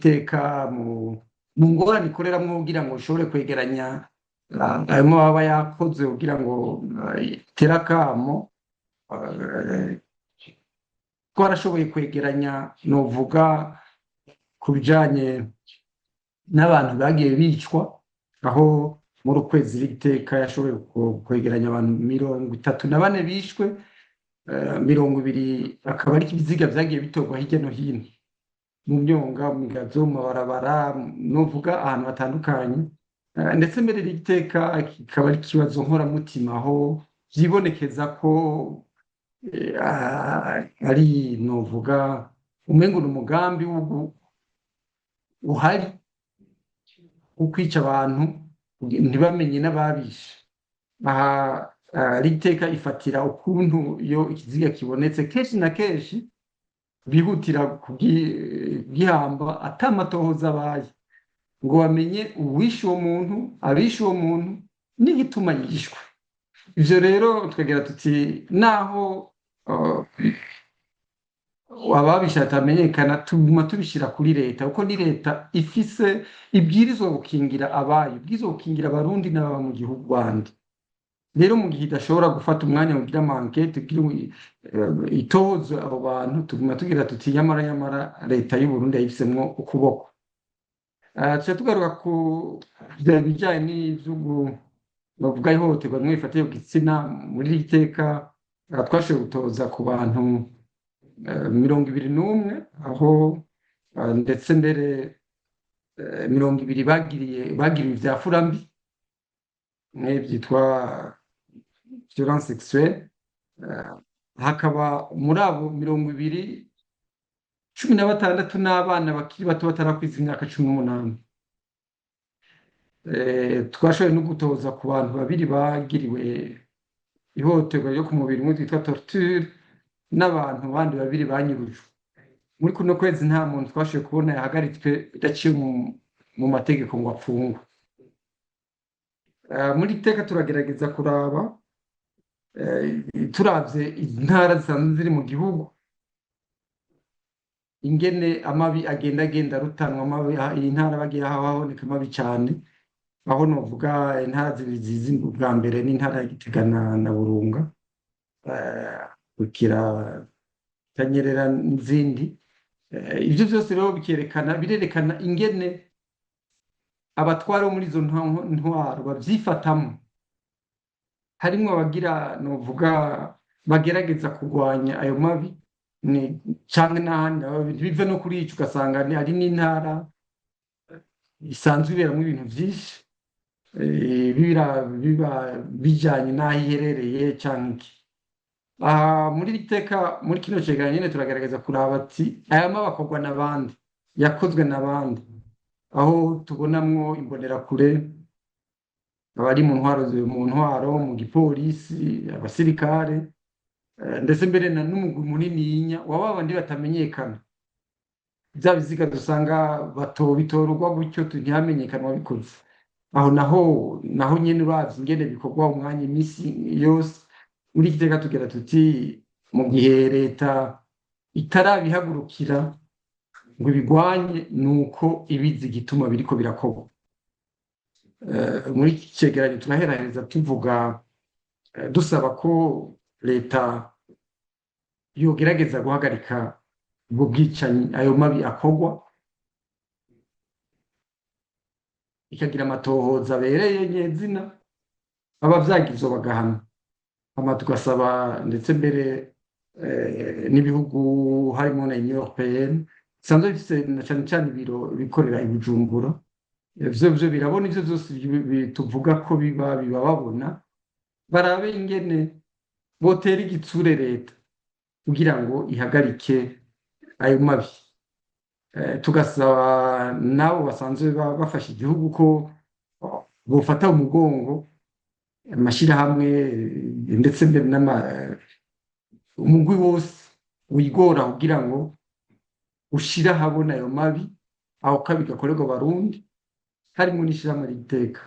iteka mu ngorane ikoreramwo kugira ngo ishobore kwegeranya ayo mababa yakoze kugira ngo itere akamo. Twarashoboye kwegeranya novuga ku bijanye n'abantu bagiye bicwa, aho muri ukwezi w'iteka yashoboye kwegeranya abantu 34 bishwe, 20 akaba ari ibiziga vyagiye bitorwa hirya no hino mu myonga, mu migazo, mu mabarabara, novuga ahantu hatandukanye. Ndetse mbere y'iteka kikaba ari ikibazo nkoramutima, aho vyibonekeza ko ari novuga umengo n'umugambi uhari wo kwica abantu ntibamenye n'ababishe. Aha iteka ifatira ukuntu iyo ikiziga kibonetse kenshi na kenshi bihutira kugihamba ata matohoza abaye ngo bamenye uwishe uwo muntu, abishe uwo muntu n'igituma yishwe. Ivyo rero twegera tuti naho ababishe batamenyekana, tuguma tubishira kuri leta, kuko ni leta ifise ibwirizwa gukingira abayo, ibwirizwa gukingira abarundi n'ababa mu gihugu Rwanda. Rero mu gihe idashobora gufata umwanya kugira amankete itohoze abo bantu, tuguma tugira tuti nyamara leta y'u Burundi yayifisemwo ukuboko. Tuca tugaruka ku bijanye n'ivyo bavuga ihohoterwa rimwe rifatiye ku gitsina. Muri iri teka twashoboye gutoza ku bantu 21, aho ndetse mbere 20 bagiriwe ivya furambi vyitwa violence sexuelle. Hakaba muri abo 20 16 n'abana bakiri bato batarakwiza imyaka 18. Twashoboye no gutoza ku bantu 2 bagiriwe ihohoterwa ryo ku mubiri imwe twitwa torture, n'abantu bandi 2 banyurujwe. Muri kuno kwezi nta muntu twashoboye kubona yahagaritswe bidaciye mu mategeko ngo apfungwe. Muri iteka turagerageza kuraba turavye intara zisanzwe ziri mu gihugu ingene amabi agenda rutanwa. Amabi intara bagiye haboneka amabi cane, aho novuga intara zizi bwa mbere n'intara ya Gitega na Burunga, Bukira, Tanyerera n'izindi. Ivyo vyose rero birerekana ingene abatwara muri izo ntwaro bavyifatamwo. Harimwo abagira novuga bagerageza kurwanya ayo mabi canke n'ahandi biva no kuri ico, ugasanga ari n'intara isanzwe iberamwo ibintu vyinshi biba bijanye n'aho iherereye canke iki. Muri iri teka muri kino cegeranyo nyene turagerageza kuraba ati aya mabi akorwa n'abandi, yakozwe n'abandi, aho tubonamwo imbonerakure, abari mu ntwaro, mu gipolisi, abasirikare, ndetse mbere n'umugwi munininya waba bandi batamenyekana. Vya biziga dusanga bitorwa gutyo ntihamenyekane wabikoze. Aho naho nyene uravye ingene bikorwa umwanya imisi yose. Muri iki teka tugira tuti mu gihe leta itarabihagurukira ngo ibigwanye, nuko ibizi igituma biriko birakorwa. Muri iki cegeranyo turaheraheza tuvuga dusaba ko leta yogerageza guhagarika ubwo bwicanyi, ayo mabi akorwa, ikagira amatohoza abereye nyezina, abavyagirizwa bagahana. Tugasaba ndetse mbere n'ibihugu harimo na Union Européenne bisanzwe bifise na cane ibiro bikorera i Bujumbura, ivyo birabona ivyo vyose tuvuga ko babona, barabe ingene botera igitsure leta kugira ngo ihagarike ayo mabi. Tugasaba nabo basanzwe bafasha igihugu ko bofata umugongo amashirahamwe ndetse mbere umugwi wose wigora kugira ngo ushira habona ayo mabi, aho kabi gakorerwa Abarundi, harimo n'ishirahamwe ry'iteka.